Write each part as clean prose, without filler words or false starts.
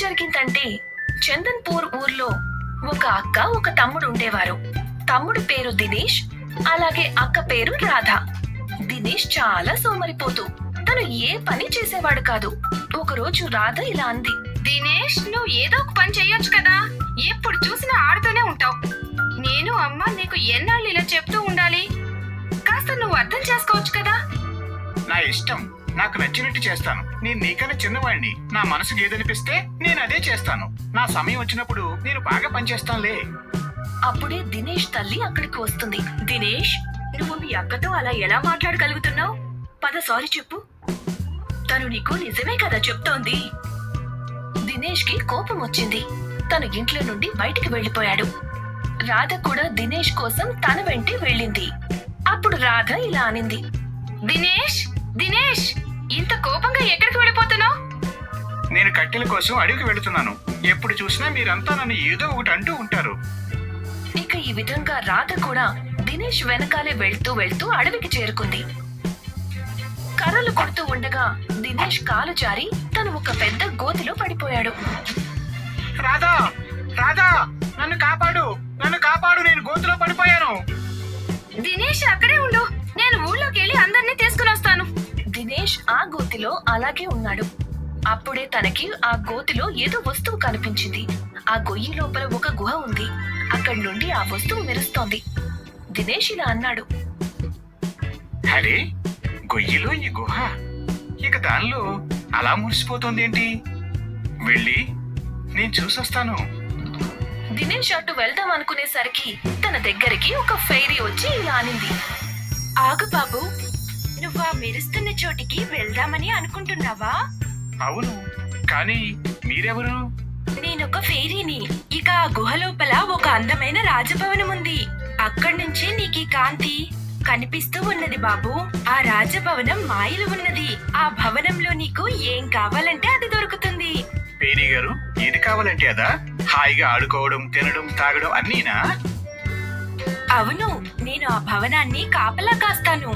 జరిగిందంటే చందన్పూర్ ఊర్లో ఒక అక్క ఒక తమ్ముడు ఉండేవారు. తమ్ముడు పేరు దినేష్, అలాగే అక్క పేరు రాధ. దినేష్ చాలా సోమరిపోతూ తను ఏ పని చేసేవాడు కాదు. ఒకరోజు రాధ ఇలా అంది, దినేష్, నువ్వు ఏదో ఒక పని చెయ్యొచ్చు కదా, ఎప్పుడు చూసినా ఆడుతూనే ఉంటావు. నేను అమ్మ నీకు ఎన్నాళ్ళు ఇలా చెప్తూ ఉండాలి, కాస్త నువ్వు అర్థం చేసుకోవచ్చు కదా. నా ఇష్టం, నాకు నచ్చినట్టు చేస్తాను. నేను నీకన్నా చిన్నవాణ్ణి. నా మనసుకి ఏదనిపిస్తే నేను అదే చేస్తాను. నా సమయం వచ్చినప్పుడు నేను బాగా పనిచేస్తానులే. అప్పుడే దినేష్ తల్లి అక్కడికి వస్తుంది. దినేష్, నువ్వు మీ అక్కతో అలా ఎలా మాట్లాడగలుగుతున్నావు? పద సారీ చెప్పు. తను నీకు నిజమే కదా చెప్తోంది. దినేష్ కి కోపం వచ్చింది. తను ఇంట్లో నుండి బయటికి వెళ్లిపోయాడు. రాధ కూడా దినేష్ కోసం తన వెంటే వెళ్ళింది. అప్పుడు రాధ ఇలా అనింది, దినేష్, దినేష్, ఇంత కోపంగా ఎక్కడికి వెళ్ళిపోతున్నావు? నేను కట్టెల కోసం అడవికి వెళుతున్నాను. ఎప్పుడు చూసినా మీరంతా నన్ను ఏదో ఒకటి అంటూ ఉంటారు. ఇక ఈ విధంగా రాధ కూడా దినేష్ వెనకాలే వెళ్తూ వెళ్తూ అడవికి చేరుకుంది. కర్రలు కొడుతూ ఉండగా దినేష్ కాలు జారి తను ఒక పెద్ద గోతిలో పడిపోయాడు. రాధా, రాధా, నన్ను కాపాడు, నన్ను కాపాడు, నేను గోతులో పడిపోయాను. దినేష్ అక్కడే ఉండు, నేను ఊళ్ళోకి వెళ్ళి అందరినీ తీసుకుని వస్తాను. దినేష్ ఆ గోతిలో అలాగే ఉన్నాడు. అప్పుడే తనకి ఆ గోతిలో ఏదో వస్తువు కనిపించింది. ఆ గొయ్యి లోపల ఒక గుహ ఉంది. అక్కడి నుండి ఆ వస్తువు మెరుస్తోంది. దినేష్ ఇలా అన్నాడు, అరే, గొయ్యిలో ఈ గుహ, ఇక దానిలో అలా మురిసిపోతుంది ఏంటి? వెళ్ళి నేను చూసొస్తాను. దినేష్ అటు వెళ్దాం అనుకునేసరికి తన దగ్గరికి ఒక ఫెయిరీ వచ్చి ఇలా అనింది, ఆగు బాబు, నువ్వు ఆ మెరుస్తున్న చోటికి వెళ్దామని అనుకుంటున్నావా? అవును, కానీ మీరెవరు? నేనొక ఫెయిరీని. ఇక ఆ గుహ లోపల ఒక అందమైన రాజభవనం ఉంది. అక్కడి నుంచి నీకు ఈ కాంతి కనిపిస్తూ ఉన్నది బాబు. ఆ రాజభవనం మాయలు ఉన్నది. ఆ భవనంలో నీకు ఏం కావాలంటే అది దొరుకుతుంది. పేరీ గారు, ఏది కావాలంటే అదా? హాయిగా ఆడుకోవడం, తినడం, తాగడం అన్నీనా? అవును, నేను ఆ భవనాన్ని కాపలా కాస్తాను.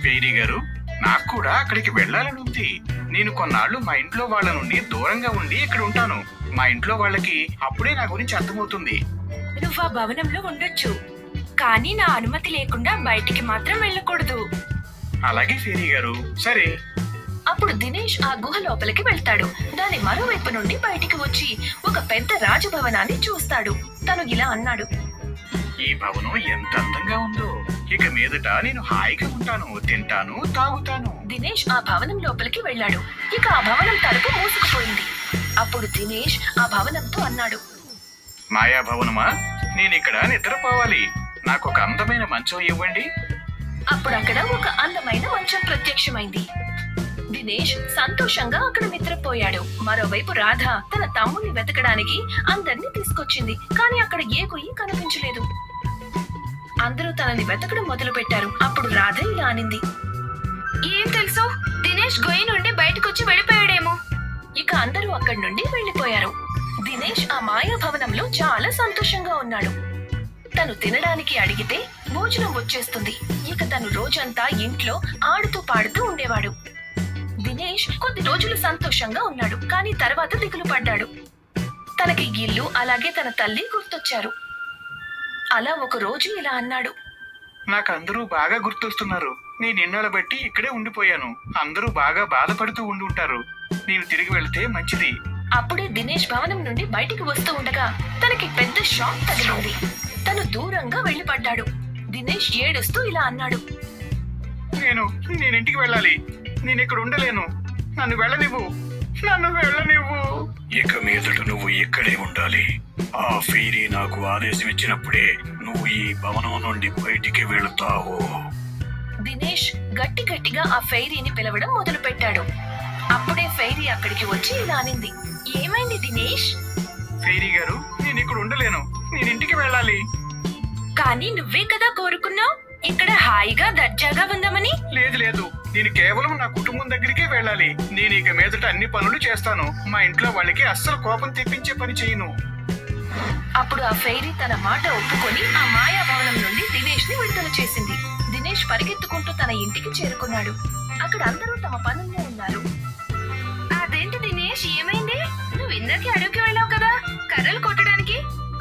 పేరీ గారు, నాకు కూడా అక్కడికి వెళ్ళాలని ఉంది. నేను కొన్నాళ్ళు మా ఇంట్లో వాళ్ళ నుండి దూరంగా ఉండి ఇక్కడ ఉంటాను. మా ఇంట్లో వాళ్ళకి అప్పుడే నా గురించి అర్థమవుతుంది. నువ్వు ఆ భవనంలో ఉండొచ్చు, కానీ నా అనుమతి లేకుండా బయటికి మాత్రం వెళ్ళకూడదు. అలాగే పేరీ గారు, సరే. అప్పుడు దినేష్ ఆ గుహ లోపలికి వెళ్తాడు. దాని మరోవైపు నుండి బయటికి వచ్చి ఒక పెద్ద రాజభవనాన్ని చూస్తాడు. తను ఇలా అన్నాడు, ఈ భవనం ఎంత అందంగా ఉందో. ఇక మీదట నేను హాయిగా ఉంటాను, తింటాను, తాగుతాను. దినేష్ ఆ భవనం లోపలికి వెళ్ళాడు. ఇక ఆ భవనం తలుపు మూసుకుపోయింది. అప్పుడు దినేష్ ఆ భవనంతో అన్నాడు, మాయా భవనమా, నేను ఇక్కడ నిద్రపోవాలి. నాకు ఒక అందమైన మంచం ఇవ్వండి. అప్పుడు అక్కడ ఒక అందమైన మంచం ప్రత్యక్షమైంది. దినేష్ సంతోషంగా అక్కడ నిద్రపోయాడు. మరోవైపు రాధ తన తమ్ముడిని వెతకడానికి అందరినీ తీసుకొచ్చింది. కానీ అక్కడ ఏ గొయ్యి కనిపించలేదు. అందరూ తనని వెతకడం మొదలు పెట్టారు. అప్పుడు రాధ ఇలా అనింది, ఏం తెలుసు, దినేష్ గొయ్యి నుండి బయటకొచ్చి వెళ్ళిపోయాడేమో. ఇక అందరూ అక్కడి నుండి వెళ్ళిపోయారు. దినేష్ ఆ మాయా భవనంలో చాలా సంతోషంగా ఉన్నాడు. తను తినడానికి అడిగితే భోజనం వచ్చేస్తుంది. ఇక తను రోజంతా ఇంట్లో ఆడుతూ పాడుతూ ఉండేవాడు. దినేష్ కొద్ది రోజులు సంతోషంగా ఉన్నాడు. కానీ తర్వాత దిగులు పడ్డాడు. తనకి ఇల్లు అలాగే తన తల్లి గుర్తొచ్చారు. అలా ఒక రోజు ఇలా అన్నాడు, నాకు అందరూ బాగా గుర్తొస్తున్నారు. నేను ఎన్నాళ్ళ బట్టి ఇక్కడే ఉండిపోయాను. అందరూ బాగా బాధపడుతూ ఉండి ఉంటారు. నేను తిరిగి వెళ్తే మంచిది. అప్పుడే దినేష్ భవనం నుండి బయటికి వస్తూ ఉండగా తనకి పెద్ద షాక్ తగిలింది. తను దూరంగా వెళ్లిపడ్డాడు. దినేష్ ఏడుస్తూ ఇలా అన్నాడు, నేను ఇంటికి వెళ్ళాలి. నేను ఇక్కడ ఉండలేను. నన్ను వెళ్ళనివ్వు, నన్ను వెళ్ళనివ్వు. ఇక మీదట నువ్వు ఇక్కడే ఉండాలి. ఆ ఫెయిరీ నాకు ఆదేశం ఇచ్చినప్పుడే నువ్వు ఈ భవనం నుండి బయటికి వెళుతావు. దినేష్ గట్టి గట్టిగా ఆ ఫెయిరీని పిలవడం మొదలు పెట్టాడు. అప్పుడే ఫెయిరీ అక్కడికి వచ్చి ఇలా అనింది, ఏమైంది దినేష్? ఫెయిరీ గారు, నేను ఇక్కడ ఉండలేను. నేను ఇంటికి వెళ్ళాలి. కానీ నువ్వే కదా కోరుకున్నావు ఇక్కడ హాయిగా దర్జాగా ఉందామని. లేదు లేదు, నేను కేవలం నా కుటుంబం దగ్గరికే వెళ్ళాలి. నేను ఇక మీదట అన్ని పనులు చేస్తాను. మా ఇంట్లో వాళ్ళకి అస్సలు కోపం తెప్పించే పని చేయను. అప్పుడు ఆ ఫెయిరీ తన మాట ఒప్పుకొని ఆ మాయా భవనం నుండి దినేష్ ని విడుదల చేసింది. దినేష్ పరిగెత్తుకుంటూ తన ఇంటికి చేరుకున్నాడు. అక్కడ అందరూ తమ పనుల్లో ఉన్నారు. అదేంటి దినేష్, ఏమైంది? నువ్వు ఇందాకే అడవికి వెళ్ళావు కదా కర్రలు కొట్టడానికి.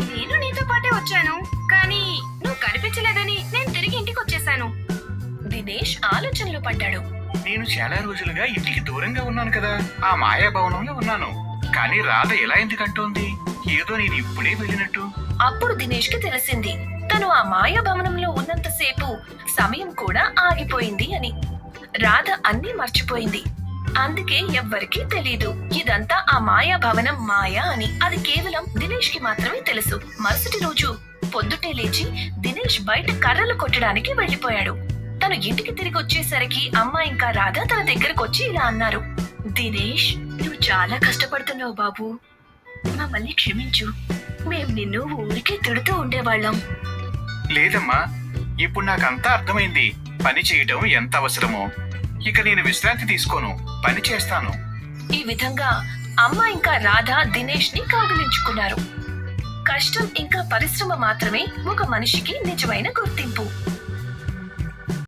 నేను నీతో పాటే వచ్చాను, కానీ నువ్వు కనిపించలేదని నేను తిరిగి ఇంటికి వచ్చేసాను. దినేష్ ఆలోచనలో పడ్డాడు. నేను చాలా రోజులుగా ఇంటికి దూరంగా ఉన్నాను కదా, ఆ మాయా భవనంలో ఉన్నాను. కానీ రాధ ఎలా ఎందుకంటోంది ఏదో నేను ఇప్పుడే వెళ్ళినట్టు. అప్పుడు దినేష్ కి తెలిసింది తను ఆ మాయా భవనంలో ఉన్నంతసేపు సమయం కూడా ఆగిపోయింది అని. రాధ అన్నీ మర్చిపోయింది. అందుకే ఎవ్వరికీ తెలీదు ఇదంతా ఆ మాయా భవనం మాయా అని. అది కేవలం దినేష్ కి మాత్రమే తెలుసు. మరుసటి రోజు పొద్దుటే లేచి దినేష్ బయట కర్రలు కొట్టడానికి వెళ్లిపోయాడు. తను ఇంటికి తిరిగి వచ్చేసరికి అమ్మ ఇంకా రాధ తన దగ్గరకు వచ్చి ఇలా అన్నారు. దినేష్, నువ్వు చాలా కష్టపడుతున్నావు బాబు, మమ్మల్ని క్షమించు. మేం నిన్ను ఊరికే తిడుతూ ఉండేవాళ్ళం. లేదమ్మా, ఇప్పుడు నాకంతా అర్థమైంది. పని చేయటం ఎంత అవసరమో. ఇక నేను విశ్రాంతి తీసుకోను, పని చేస్తాను. ఈ విధంగా అమ్మ ఇంకా రాధ దినేష్ ని కౌగిలించుకున్నారు. కష్టం ఇంకా పరిశ్రమ మాత్రమే ఒక మనిషికి నిజమైన గుర్తింపు.